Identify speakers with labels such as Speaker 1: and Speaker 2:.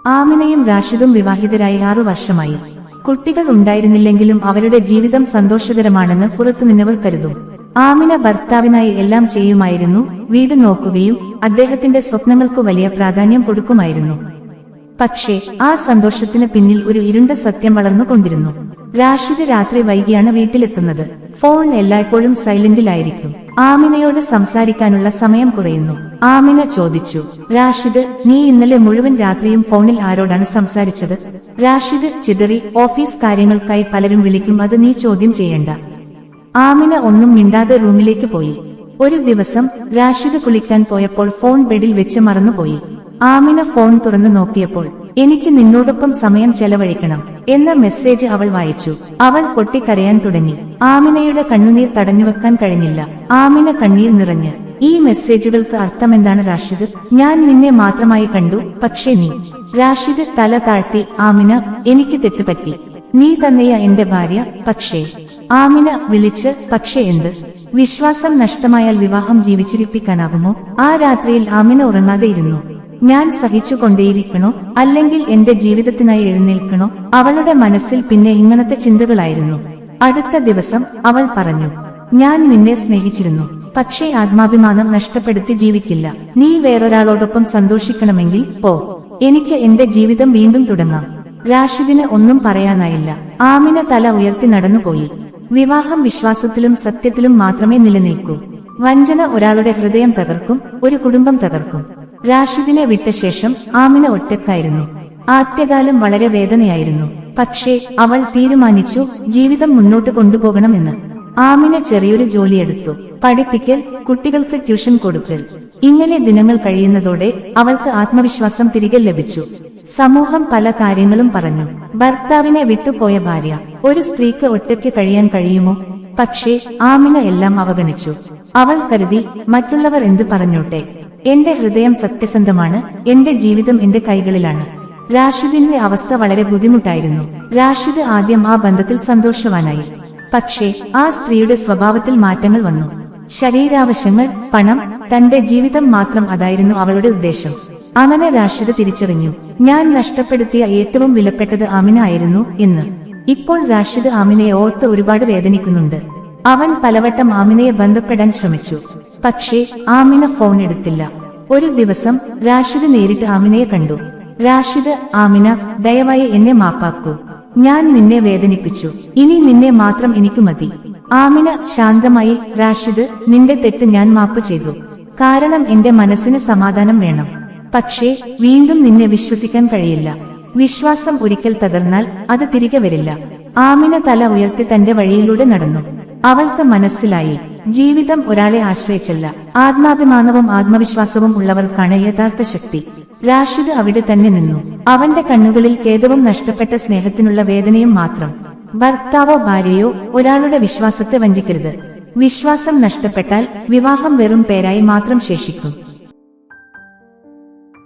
Speaker 1: ആമിനയും റാഷിദും വിവാഹിതരായി 6 വർഷമായി. കുട്ടികൾ ഉണ്ടായിരുന്നില്ലെങ്കിലും അവരുടെ ജീവിതം സന്തോഷകരമാണെന്ന് പുറത്തുനിന്നവർ കരുതും. ആമിന ഭർത്താവിനായി എല്ലാം ചെയ്യുമായിരുന്നു. വീട് നോക്കുകയും അദ്ദേഹത്തിന്റെ സ്വപ്നങ്ങൾക്കു വലിയ പ്രാധാന്യം കൊടുക്കുമായിരുന്നു. പക്ഷേ ആ സന്തോഷത്തിന് പിന്നിൽ ഒരു ഇരുണ്ട സത്യം വളർന്നുകൊണ്ടിരുന്നു. റാഷിദ് രാത്രി വൈകിയാണ് വീട്ടിലെത്തുന്നത്. ഫോൺ എല്ലായ്പ്പോഴും സൈലന്റിലായിരിക്കും. ആമിനയോട് സംസാരിക്കാനുള്ള സമയം കുറയുന്നു. ആമിന ചോദിച്ചു, റാഷിദ്, നീ ഇന്നലെ മുഴുവൻ രാത്രിയും ഫോണിൽ ആരോടാണ് സംസാരിച്ചത്? റാഷിദ് ചിതറി, ഓഫീസ് കാര്യങ്ങൾക്കായി പലരും വിളിക്കും, അത് നീ ചോദ്യം ചെയ്യണ്ട. ആമിന ഒന്നും മിണ്ടാതെ റൂമിലേക്ക് പോയി. ഒരു ദിവസം റാഷിദ് കുളിക്കാൻ പോയപ്പോൾ ഫോൺ ബെഡിൽ വെച്ച് മറന്നുപോയി. ആമിന ഫോൺ തുറന്നു നോക്കിയപ്പോൾ, എനിക്ക് നിന്നോടൊപ്പം സമയം ചെലവഴിക്കണം എന്ന മെസ്സേജ് അവൾ വായിച്ചു. അവൾ പൊട്ടിക്കരയാൻ തുടങ്ങി. ആമിനയുടെ കണ്ണുനീർ തടഞ്ഞുവെക്കാൻ കഴിഞ്ഞില്ല. ആമിന കണ്ണീർ നിറഞ്ഞ്, ഈ മെസ്സേജുകൾക്ക് അർത്ഥമെന്താണ് റാഷിദ്? ഞാൻ നിന്നെ മാത്രമായി കണ്ടു, പക്ഷേ നീ. റാഷിദ് തല താഴ്ത്തി, ആമിന, എനിക്ക് തെറ്റുപറ്റി. നീ തന്നെയാ എന്റെ ഭാര്യ. പക്ഷേ. ആമിന വിളിച്ച്, പക്ഷേ എന്ത്? വിശ്വാസം നഷ്ടമായാൽ വിവാഹം ജീവിച്ചിരിപ്പിക്കാനാകുമോ? ആ രാത്രിയിൽ ആമിന ഉറങ്ങാതെ ഇരുന്നു. ഞാൻ സഹിച്ചുകൊണ്ടേയിരിക്കണോ, അല്ലെങ്കിൽ എന്റെ ജീവിതത്തിനായി എഴുന്നേൽക്കണോ? അവളുടെ മനസ്സിൽ പിന്നെ ഇങ്ങനത്തെ ചിന്തകളായിരുന്നു. അടുത്ത ദിവസം അവൾ പറഞ്ഞു, ഞാൻ നിന്നെ സ്നേഹിച്ചിരുന്നു, പക്ഷേ ആത്മാഭിമാനം നഷ്ടപ്പെടുത്തി ജീവിക്കില്ല. നീ വേറൊരാളോടൊപ്പം സന്തോഷിക്കണമെങ്കിൽ പോ. എനിക്ക് എന്റെ ജീവിതം വീണ്ടും തുടങ്ങാം. റാഷിദിന് ഒന്നും പറയാനായില്ല. ആമിന തല ഉയർത്തി നടന്നുപോയി. വിവാഹം വിശ്വാസത്തിലും സത്യത്തിലും മാത്രമേ നിലനിൽക്കൂ. വഞ്ചന ഒരാളുടെ ഹൃദയം തകർക്കും, ഒരു കുടുംബം തകർക്കും. റാഷിദിനെ വിട്ട ശേഷം ആമിന ഒറ്റക്കായിരുന്നു. ആദ്യകാലം വളരെ വേദനയായിരുന്നു. പക്ഷേ അവൾ തീരുമാനിച്ചു ജീവിതം മുന്നോട്ട് കൊണ്ടുപോകണമെന്ന്. ആമിന ചെറിയൊരു ജോലിയെടുത്തു. പഠിപ്പിക്കൽ, കുട്ടികൾക്ക് ട്യൂഷൻ കൊടുക്കൽ. ഇങ്ങനെ ദിനങ്ങൾ കഴിയുന്നതോടെ അവൾക്ക് ആത്മവിശ്വാസം തിരികെ ലഭിച്ചു. സമൂഹം പല കാര്യങ്ങളും പറഞ്ഞു. ഭർത്താവിനെ വിട്ടുപോയ ഭാര്യ, ഒരു സ്ത്രീക്ക് ഒറ്റയ്ക്ക് കഴിയാൻ കഴിയുമോ? പക്ഷേ ആമിന എല്ലാം അവഗണിച്ചു. അവൾ കരുതി, മറ്റുള്ളവർ എന്ത് പറഞ്ഞോട്ടെ, എന്റെ ഹൃദയം സത്യസന്ധമാണ്, എന്റെ ജീവിതം എന്റെ കൈകളിലാണ്. റാഷിദിന്റെ അവസ്ഥ വളരെ ബുദ്ധിമുട്ടായിരുന്നു. റാഷിദ് ആദ്യം ആ ബന്ധത്തിൽ സന്തോഷവാനായി. പക്ഷേ ആ സ്ത്രീയുടെ സ്വഭാവത്തിൽ മാറ്റങ്ങൾ വന്നു. ശരീരാവശ്യങ്ങൾ, പണം, തന്റെ ജീവിതം മാത്രം, അതായിരുന്നു അവളുടെ ഉദ്ദേശം. അങ്ങനെ റാഷിദ് തിരിച്ചറിഞ്ഞു, ഞാൻ നഷ്ടപ്പെടുത്തിയ ഏറ്റവും വിലപ്പെട്ടത് ആമിന ആയിരുന്നു എന്ന്. ഇപ്പോൾ റാഷിദ് ആമിനയെ ഓർത്ത് ഒരുപാട് വേദനിക്കുന്നുണ്ട്. അവൻ പലവട്ടം ആമിനയെ ബന്ധപ്പെടാൻ ശ്രമിച്ചു, പക്ഷേ ആമിന ഫോൺ എടുത്തില്ല. ഒരു ദിവസം റാഷിദ് നേരിട്ട് ആമിനയെ കണ്ടു. റാഷിദ്, ആമിന, ദയവായി എന്നെ മാപ്പാക്കൂ. ഞാൻ നിന്നെ വേദനിപ്പിച്ചു. ഇനി നിന്നെ മാത്രം എനിക്ക് മതി. ആമിന ശാന്തമായി, റാഷിദ്, നിന്റെ തെറ്റ് ഞാൻ മാപ്പ് ചെയ്തു. കാരണം എന്റെ മനസ്സിന് സമാധാനം വേണം. പക്ഷേ വീണ്ടും നിന്നെ വിശ്വസിക്കാൻ കഴിയില്ല. വിശ്വാസം ഒരിക്കൽ തകർന്നാൽ അത് തിരികെ വരില്ല. ആമിന തല ഉയർത്തി തന്റെ വഴിയിലൂടെ നടന്നു. അവൾക്ക് മനസ്സിലായി, ജീവിതം ഒരാളെ ആശ്രയിച്ചല്ല, ആത്മാഭിമാനവും ആത്മവിശ്വാസവും ഉള്ളവർക്കാണ് യഥാർത്ഥ ശക്തി. റാഷിദ് അവിടെ തന്നെ നിന്നു. അവന്റെ കണ്ണുകളിൽ ഖേദവും നഷ്ടപ്പെട്ട സ്നേഹത്തിനുള്ള വേദനയും മാത്രം. ഭർത്താവോ ഭാര്യയോ ഒരാളുടെ വിശ്വാസത്തെ വഞ്ചിക്കരുത്. വിശ്വാസം നഷ്ടപ്പെട്ടാൽ വിവാഹം വെറും പേരായി മാത്രം ശേഷിക്കും.